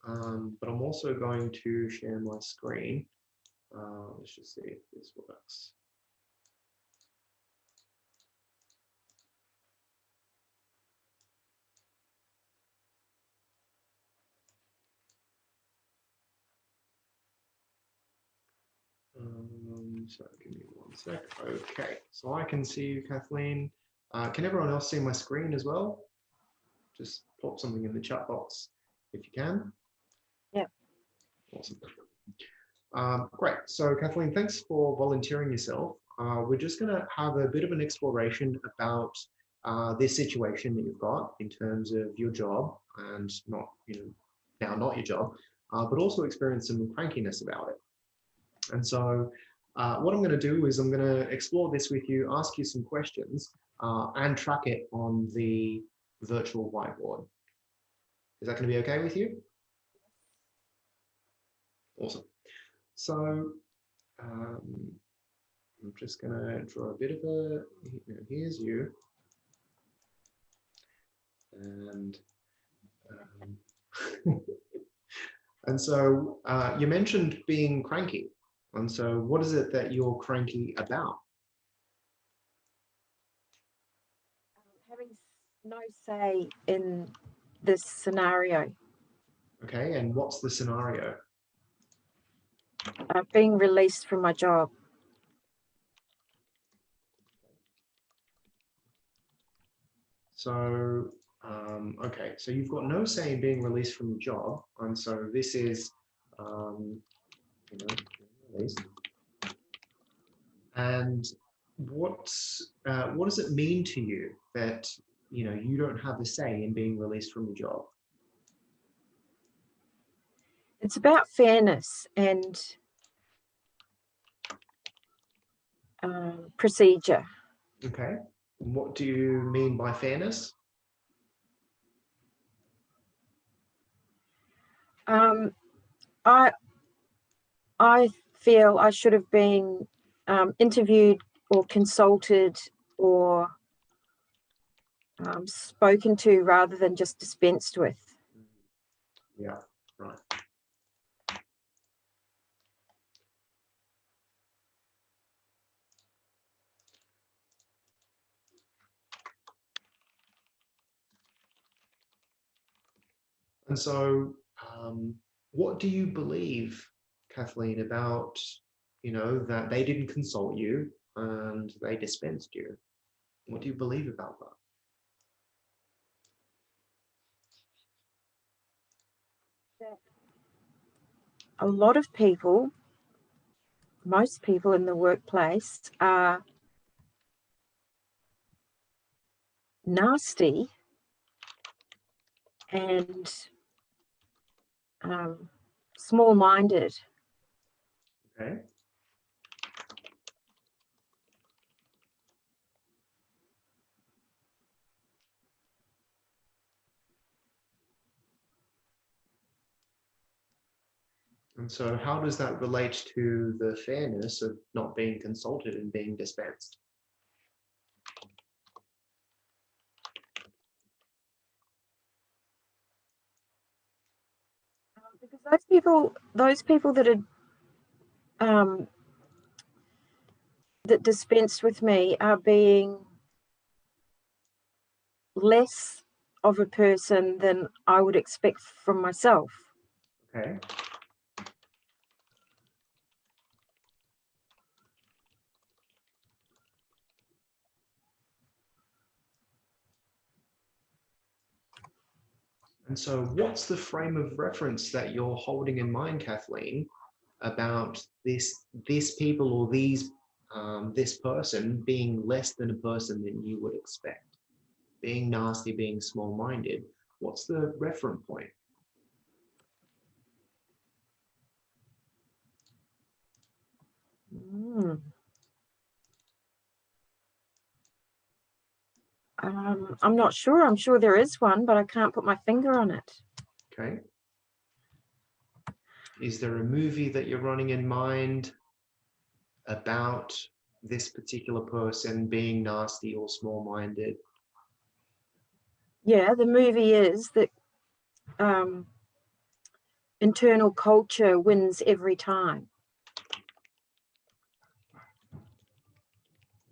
but I'm also going to share my screen. Let's just see if this works. So give me one sec. Okay, so I can see you, Kathleen. Can everyone else see my screen as well? Just pop something in the chat box if you can. Yeah. Awesome. Great. So Kathleen, thanks for volunteering yourself. We're just going to have a bit of an exploration about this situation that you've got in terms of your job and not, now not your job, but also experience some crankiness about it. And so what I'm going to do is I'm going to explore this with you, ask you some questions, and track it on the virtual whiteboard. Is that going to be okay with you? Awesome. So I'm just going to draw a bit of a, here's you. And and so you mentioned being cranky. And so what is it that you're cranky about? Having no say in this scenario. Okay, and what's the scenario? Being released from my job. So, okay, so you've got no say in being released from your job. And so this is, released. And what does it mean to you that, you don't have a say in being released from your job? It's about fairness and procedure. Okay. And what do you mean by fairness? I feel I should have been interviewed or consulted or spoken to rather than just dispensed with. Yeah, right. And so what do you believe, Kathleen, about, that they didn't consult you and they dispensed you? What do you believe about that? A lot of people, most people in the workplace are nasty and small-minded. Okay. And so how does that relate to the fairness of not being consulted and being dispensed? Because those people that are that dispensed with me are being less of a person than I would expect from myself. Okay. And so what's the frame of reference that you're holding in mind, Kathleen, about this people or this person being less than a person than you would expect? Being nasty, being small-minded. What's the reference point? I'm not sure. I'm sure there is one, but I can't put my finger on it. Okay. Is there a movie that you're running in mind about this particular person being nasty or small-minded? Yeah, the movie is that internal culture wins every time.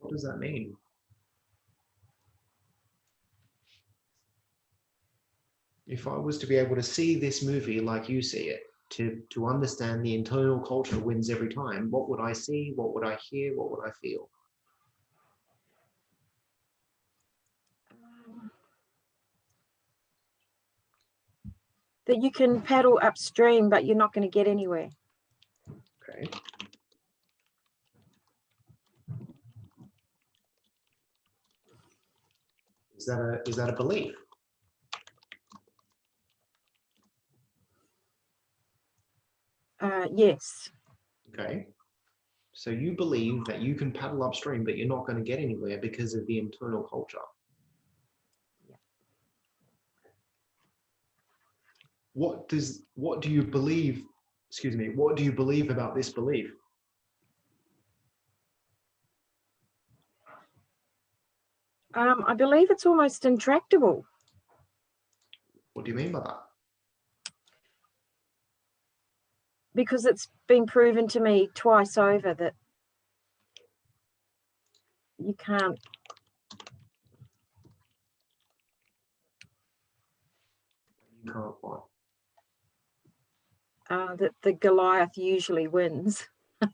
What does that mean? If I was to be able to see this movie like you see it, to understand the internal culture wins every time, what would I see? What would I hear? What would I feel? That you can paddle upstream, but you're not going to get anywhere. Okay. Is that a belief? Yes. Okay. So you believe that you can paddle upstream, but you're not going to get anywhere because of the internal culture. Yeah. What do you believe, excuse me, what do you believe about this belief? I believe it's almost intractable. What do you mean by that? Because it's been proven to me twice over that you can't. You can't what? That the Goliath usually wins. How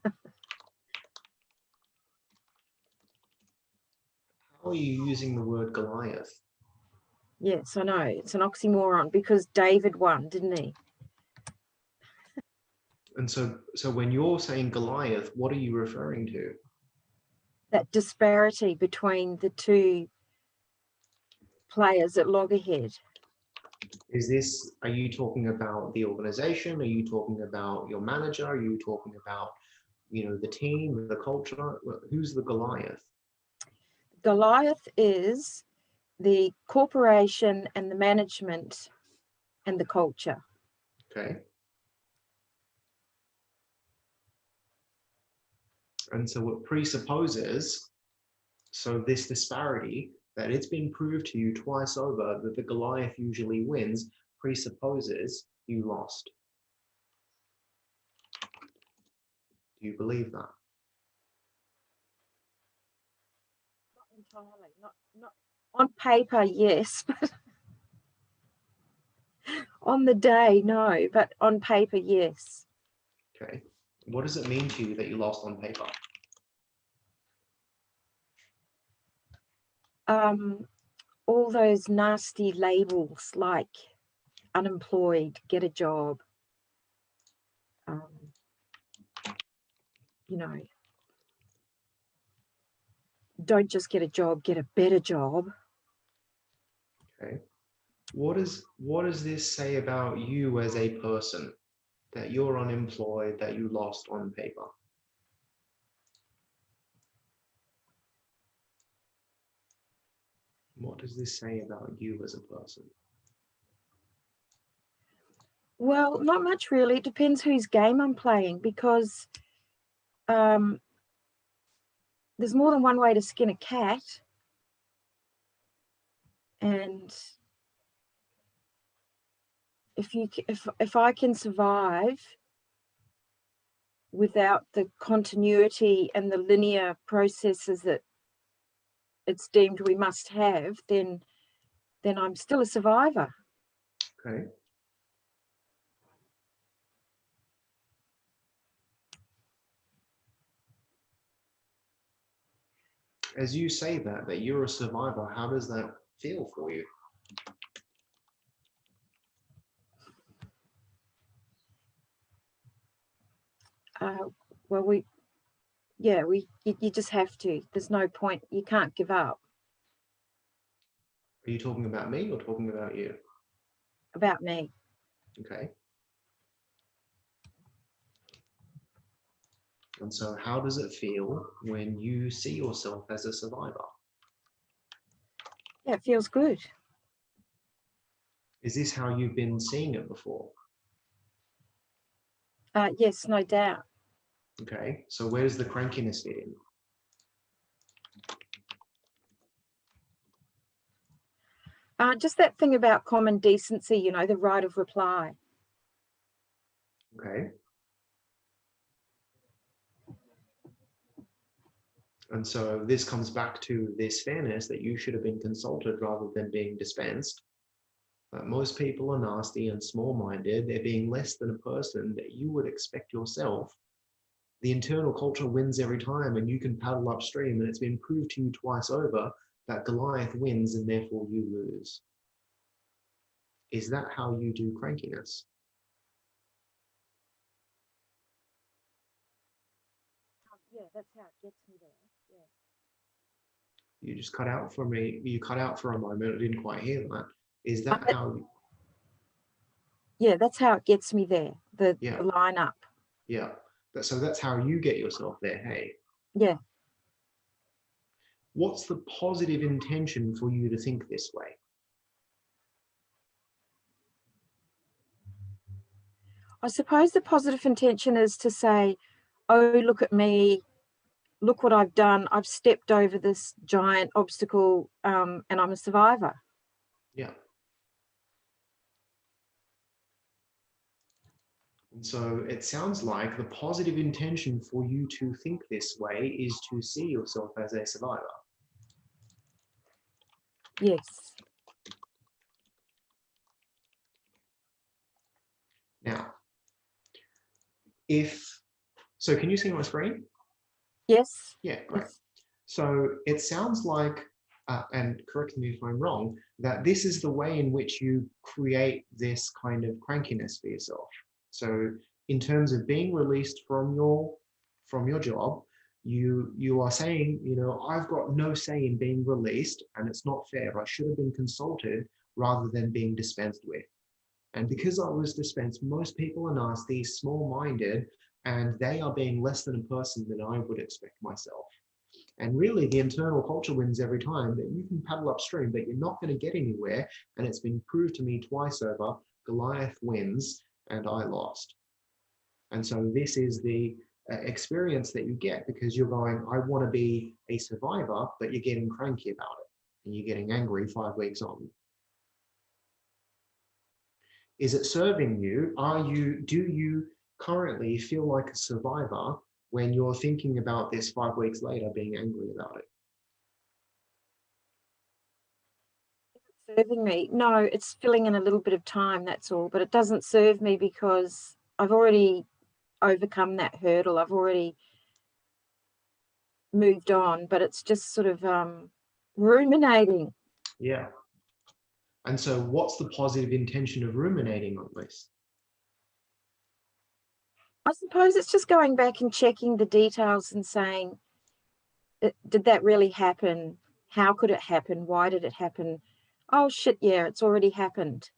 are you using the word Goliath? Yes, I know. It's an oxymoron because David won, didn't he? And so when you're saying Goliath, what are you referring to? That disparity between the two players at loggerhead. Are you talking about the organization? Are you talking about your manager? Are you talking about, the team, the culture? Who's the Goliath? Goliath is the corporation and the management and the culture. Okay. And so it presupposes, so this disparity, that it's been proved to you twice over that the Goliath usually wins, presupposes you lost. Do you believe that? Not entirely. Not on paper, yes, but on the day, no. But on paper, yes. Okay. What does it mean to you that you lost on paper? All those nasty labels like unemployed, get a job, don't just get a job, get a better job. Okay. What does this say about you as a person, that you're unemployed, that you lost on paper? What does this say about you as a person? Well, not much really. It depends whose game I'm playing, because there's more than one way to skin a cat. And if I can survive without the continuity and the linear processes that it's deemed we must have, then I'm still a survivor. Okay. As you say that you're a survivor, how does that feel for you? Well, you just have to. There's no point. You can't give up. Are you talking about me or talking about you? About me. Okay. And so how does it feel when you see yourself as a survivor? Yeah, it feels good. Is this how you've been seeing it before? Yes, no doubt. Okay. So where does the crankiness fit in? Just that thing about common decency, the right of reply. Okay. And so this comes back to this fairness that you should have been consulted rather than being dispensed. Most people are nasty and small-minded. They're being less than a person that you would expect yourself. The internal culture wins every time, and you can paddle upstream, and it's been proved to you twice over that Goliath wins and therefore you lose. Is that how you do crankiness? Yeah, that's how it gets me there. Yeah. You just cut out for me. You cut out for a moment. I didn't quite hear that. Is that how? Yeah, that's how it gets me there. The Yeah, line up. yeah. So that's how you get yourself there. Hey, Yeah. what's the positive intention for you to think this way? I suppose the positive intention is to say, oh, look at me, look what I've done. I've stepped over this giant obstacle, and I'm a survivor. Yeah. And so it sounds like the positive intention for you to think this way is to see yourself as a survivor. Yes. Now, so can you see my screen? Yes. Yeah, great. Yes. So it sounds like, and correct me if I'm wrong, that this is the way in which you create this kind of crankiness for yourself. So in terms of being released from your job, you are saying, I've got no say in being released, and it's not fair. I should have been consulted rather than being dispensed with. And because I was dispensed, most people are nasty, small-minded, and they are being less than a person than I would expect myself. And really, the internal culture wins every time, that you can paddle upstream, but you're not going to get anywhere. And it's been proved to me twice over, Goliath wins and I lost. And so this is the experience that you get, because you're going, I want to be a survivor, but you're getting cranky about it. And you're getting angry 5 weeks on. Is it serving you? Do you currently feel like a survivor when you're thinking about this 5 weeks later, being angry about it? Serving me? No, it's filling in a little bit of time, that's all. But it doesn't serve me because I've already overcome that hurdle. I've already moved on, but it's just sort of ruminating. Yeah. And so what's the positive intention of ruminating on this? I suppose it's just going back and checking the details and saying, did that really happen? How could it happen? Why did it happen? Oh, shit, yeah, it's already happened.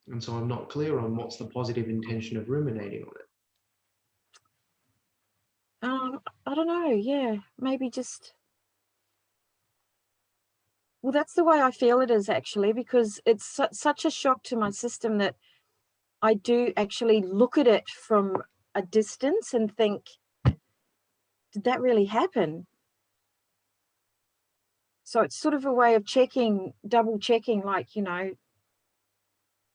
And so I'm not clear on what's the positive intention of ruminating on it. I don't know. Yeah, maybe just. Well, that's the way I feel it is, actually, because it's such a shock to my system that I do actually look at it from a distance and think, did that really happen? So it's sort of a way of double checking, like,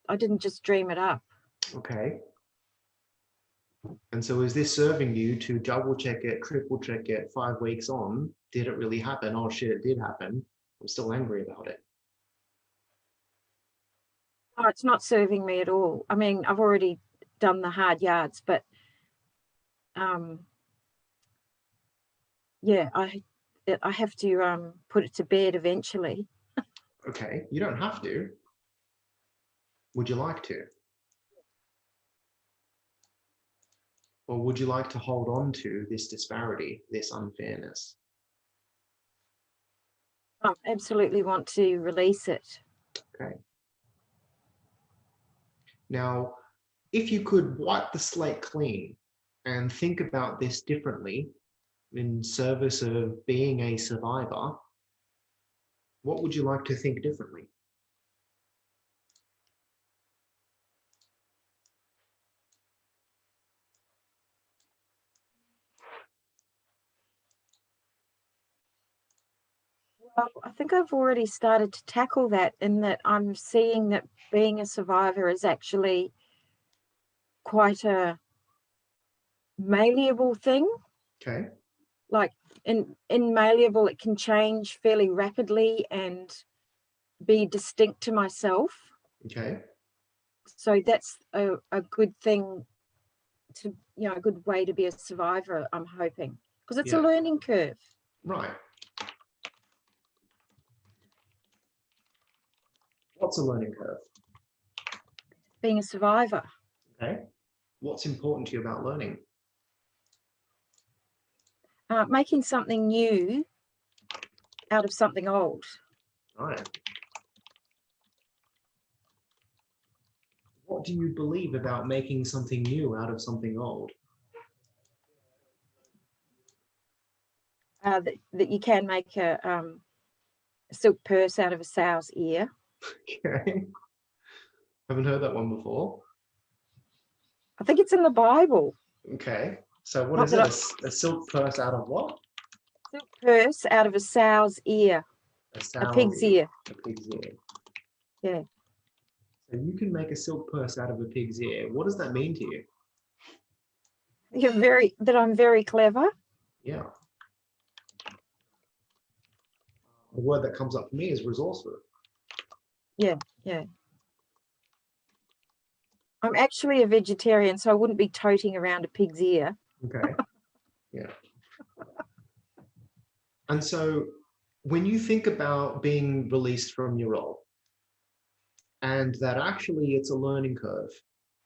I didn't just dream it up. Okay. And so is this serving you to double check it, triple check it 5 weeks on? Did it really happen? Oh shit, it did happen. I'm still angry about it. No, it's not serving me at all. I mean, I've already done the hard yards, but yeah, I have to put it to bed eventually. Okay, you don't have to. Would you like to? Or would you like to hold on to this disparity, this unfairness? I absolutely want to release it. Okay. Now, if you could wipe the slate clean and think about this differently in service of being a survivor, what would you like to think differently? I think I've already started to tackle that, in that I'm seeing that being a survivor is actually quite a malleable thing. Okay. Like in malleable, it can change fairly rapidly and be distinct to myself. Okay. So that's a good thing to, a good way to be a survivor, I'm hoping, because it's a Yeah. learning curve. Right. What's a learning curve? Being a survivor. Okay. What's important to you about learning? Making something new out of something old. Right. What do you believe about making something new out of something old? That you can make a silk purse out of a sow's ear. Okay. Haven't heard that one before. I think it's in the Bible. Okay. So what Not is that it? A silk purse out of what? silk purse out of a sow's ear, A a sow's pig's ear. ear. A pig's ear. Yeah. So you can make a silk purse out of a pig's ear. What does that mean to you? I'm very clever. Yeah. The word that comes up for me is resourceful. Yeah, yeah. I'm actually a vegetarian, so I wouldn't be toting around a pig's ear. Okay. Yeah. And so when you think about being released from your role, and that actually it's a learning curve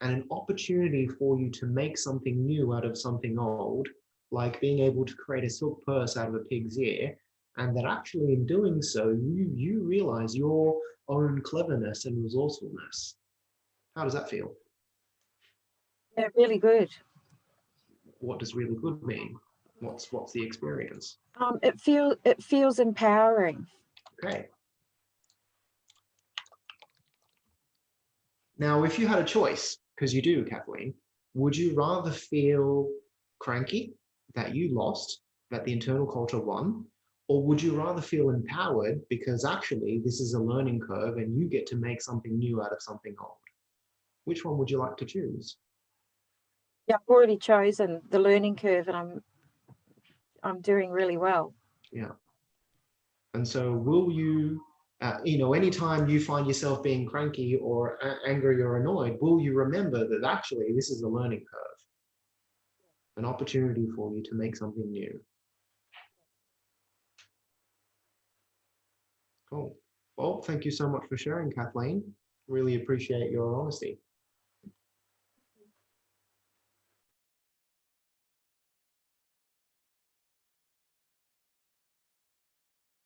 and an opportunity for you to make something new out of something old, like being able to create a silk purse out of a pig's ear, and that actually in doing so, you realize your own cleverness and resourcefulness. How does that feel? Yeah, really good. What does really good mean? What's the experience? It feels empowering. Okay. Now, if you had a choice, because you do, Kathleen, would you rather feel cranky that you lost, that the internal culture won, or would you rather feel empowered because actually this is a learning curve and you get to make something new out of something old? Which one would you like to choose? Yeah, I've already chosen the learning curve, and I'm doing really well. Yeah. And so will you, anytime you find yourself being cranky or angry or annoyed, will you remember that actually this is a learning curve, an opportunity for you to make something new? Cool. Well, thank you so much for sharing, Kathleen. Really appreciate your honesty.